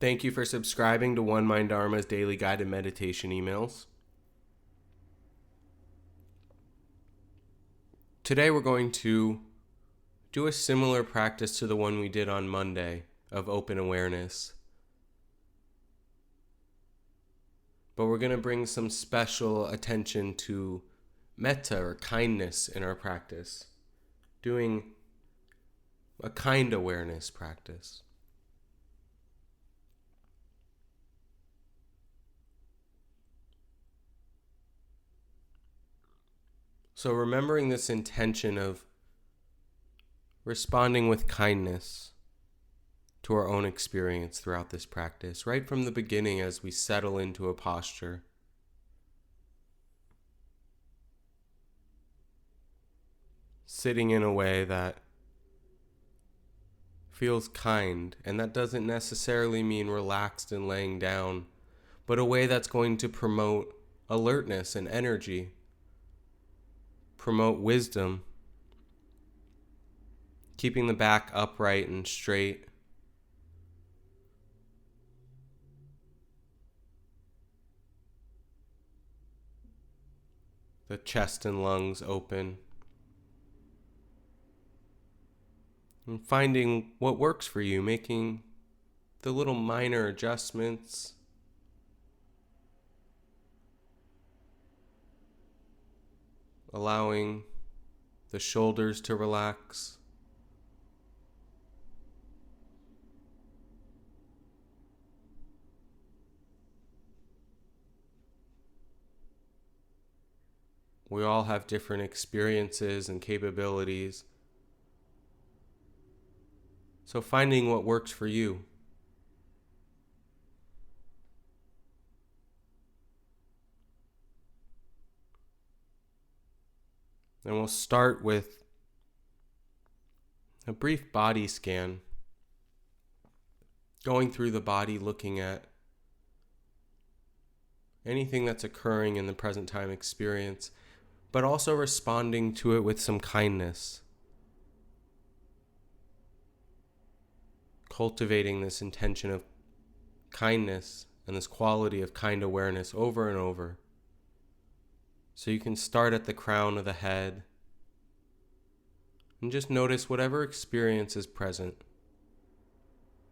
Thank you for subscribing to One Mind Dharma's daily guided meditation emails. Today we're going to do a similar practice to the one we did on Monday of open awareness. But we're going to bring some special attention to metta or kindness in our practice, doing a kind awareness practice. So remembering this intention of responding with kindness to our own experience throughout this practice, right from the beginning as we settle into a posture. Sitting in a way that feels kind, and that doesn't necessarily mean relaxed and laying down, but a way that's going to promote alertness and energy, promote wisdom, keeping the back upright and straight. The chest and lungs open. And finding what works for you, making the little minor adjustments. Allowing the shoulders to relax. We all have different experiences and capabilities. So finding what works for you. And we'll start with a brief body scan, going through the body, looking at anything that's occurring in the present time experience, but also responding to it with some kindness. Cultivating this intention of kindness and this quality of kind awareness over and over. So you can start at the crown of the head and just notice whatever experience is present.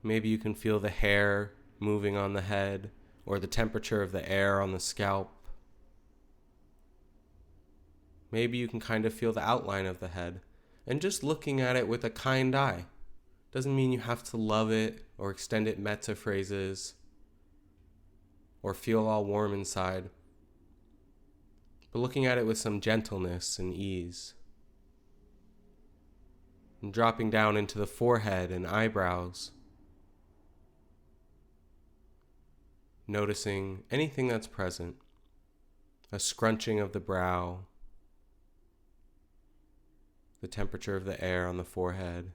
Maybe you can feel the hair moving on the head or the temperature of the air on the scalp. Maybe you can kind of feel the outline of the head, and just looking at it with a kind eye. Doesn't mean you have to love it or extend it metta phrases or feel all warm inside, but looking at it with some gentleness and ease. And dropping down into the forehead and eyebrows, noticing anything that's present, a scrunching of the brow, the temperature of the air on the forehead.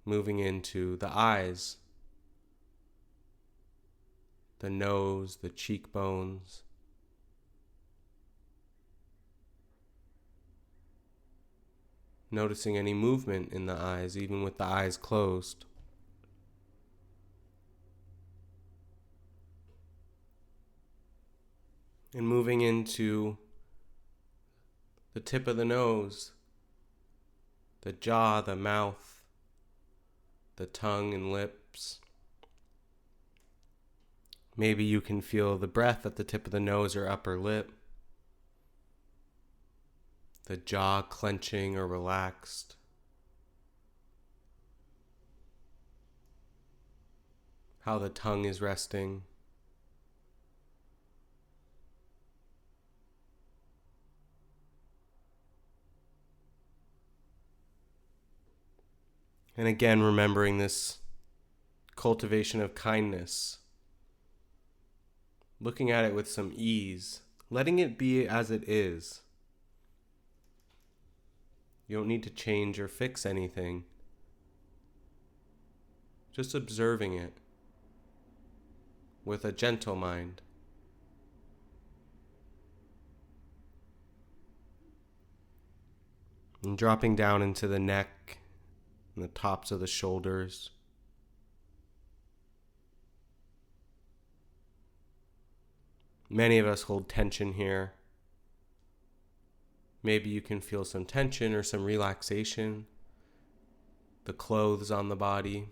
Moving into the eyes, the nose, the cheekbones. Noticing any movement in the eyes, even with the eyes closed. And moving into the tip of the nose, the jaw, the mouth, the tongue and lips. Maybe you can feel the breath at the tip of the nose or upper lip, the jaw clenching or relaxed. How the tongue is resting. And again, remembering this cultivation of kindness. Looking at it with some ease. Letting it be as it is. You don't need to change or fix anything. Just observing it with a gentle mind. And dropping down into the neck and the tops of the shoulders. Many of us hold tension here. Maybe you can feel some tension or some relaxation. The clothes on the body.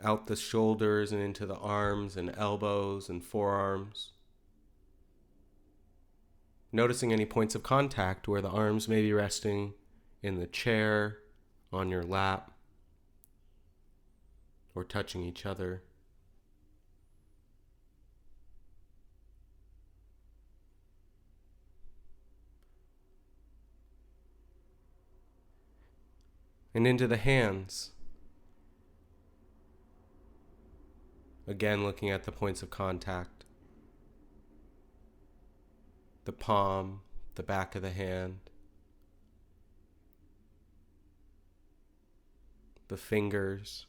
Out the shoulders and into the arms and elbows and forearms. Noticing any points of contact where the arms may be resting in the chair, on your lap, or touching each other. And into the hands. Again, looking at the points of contact. The palm, the back of the hand, the fingers.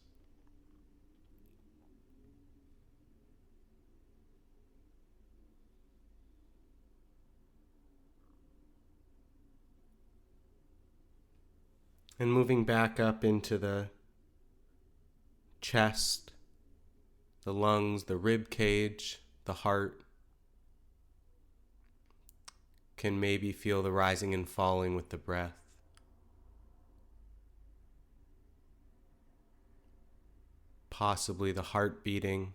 And moving back up into the chest, the lungs, the rib cage, the heart. Can maybe feel the rising and falling with the breath. Possibly the heart beating.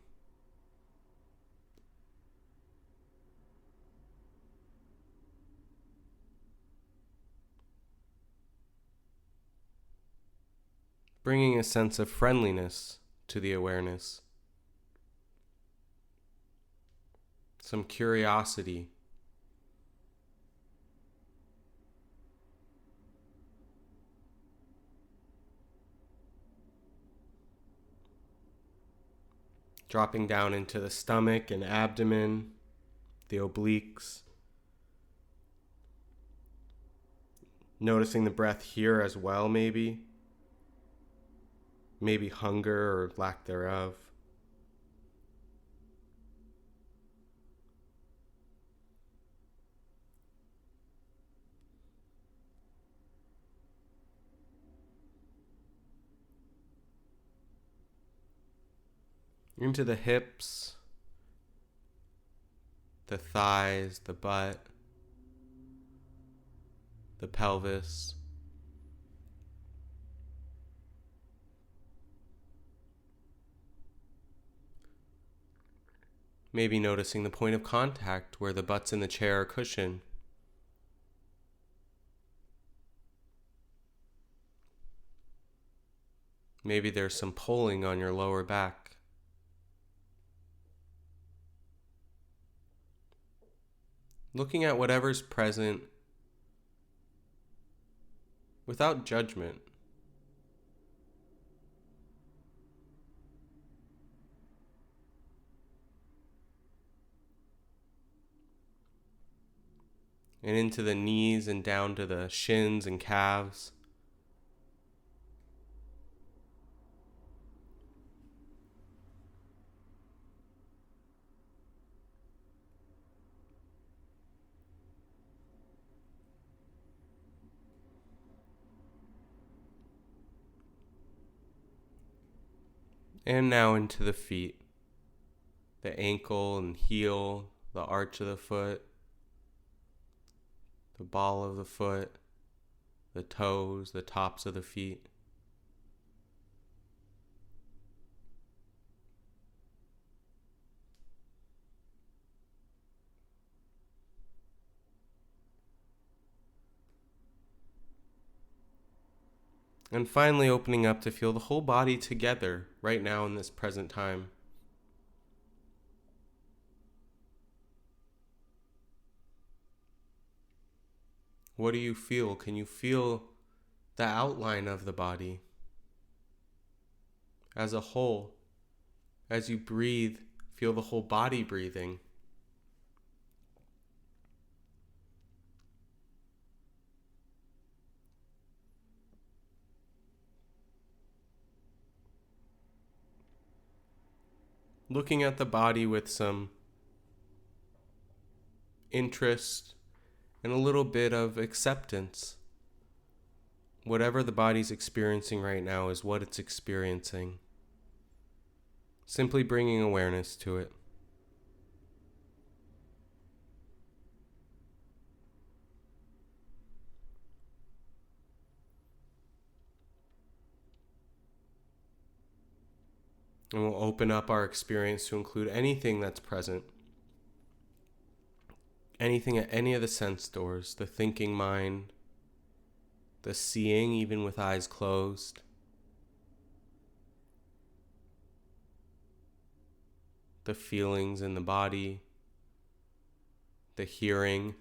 Bringing a sense of friendliness to the awareness. Some curiosity. Dropping down into the stomach and abdomen, the obliques. Noticing the breath here as well, maybe. Maybe hunger or lack thereof. Into the hips, the thighs, the butt, the pelvis. Maybe noticing the point of contact where the butt's in the chair or cushion. Maybe there's some pulling on your lower back. Looking at whatever's present without judgment. And into the knees and down to the shins and calves. And now into the feet, the ankle and heel, the arch of the foot, the ball of the foot, the toes, the tops of the feet. And finally opening up to feel the whole body together right now in this present time. What do you feel? Can you feel the outline of the body as a whole? As you breathe, feel the whole body breathing. looking at the body with some interest and a little bit of acceptance. Whatever the body's experiencing right now is what it's experiencing. Simply bringing awareness to it. And we'll open up our experience to include anything that's present. Anything at any of the sense doors, the thinking mind, the seeing even with eyes closed, the feelings in the body, the hearing,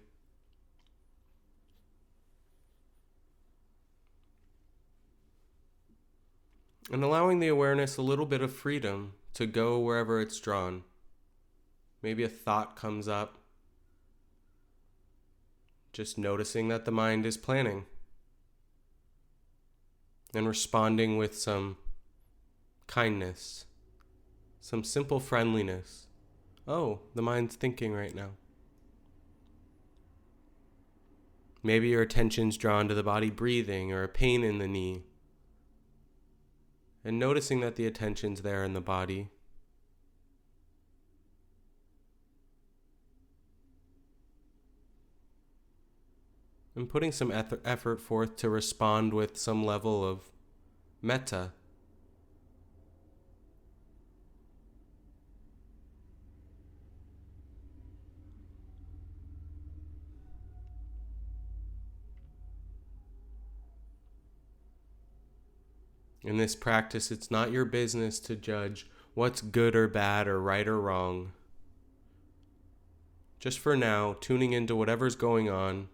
and allowing the awareness a little bit of freedom to go wherever it's drawn. Maybe a thought comes up, just noticing that the mind is planning and responding with some kindness, some simple friendliness. Oh, the mind's thinking right now. Maybe your attention's drawn to the body breathing or a pain in the knee, and noticing that the attention's there in the body. And putting some effort forth to respond with some level of metta. In this practice, it's not your business to judge what's good or bad or right or wrong. Just for now, tuning into whatever's going on.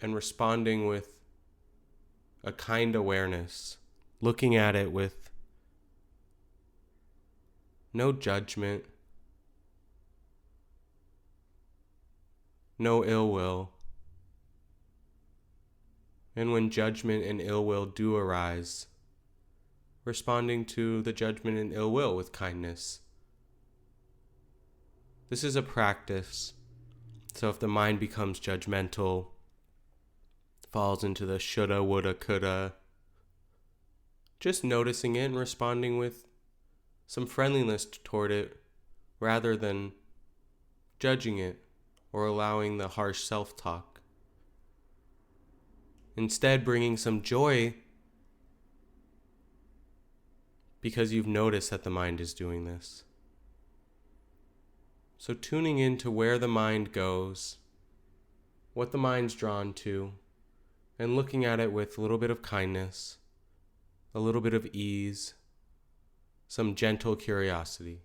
And responding with a kind awareness. Looking at it with no judgment, no ill will. And when judgment and ill will do arise, responding to the judgment and ill will with kindness. This is a practice, so if the mind becomes judgmental, falls into the shoulda, woulda, coulda, just noticing it and responding with some friendliness toward it rather than judging it or allowing the harsh self-talk. Instead, bringing some joy because you've noticed that the mind is doing this. So tuning into where the mind goes, what the mind's drawn to, and looking at it with a little bit of kindness, a little bit of ease, some gentle curiosity.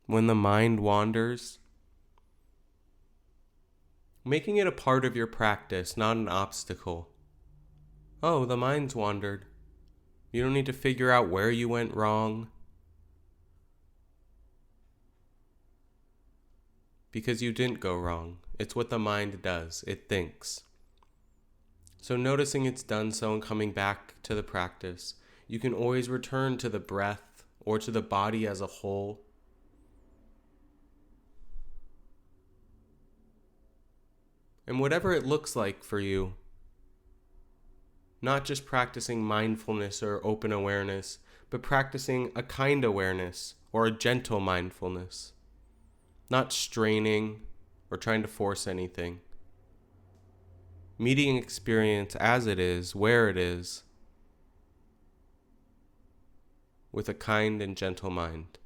when the mind wanders, making it a part of your practice, not an obstacle. Oh, the mind's wandered. You don't need to figure out where you went wrong, because you didn't go wrong. It's what the mind does. It thinks. So noticing it's done so and coming back to the practice, you can always return to the breath or to the body as a whole. And whatever it looks like for you, not just practicing mindfulness or open awareness, but practicing a kind awareness or a gentle mindfulness, not straining or trying to force anything. Meeting experience as it is, where it is, with a kind and gentle mind.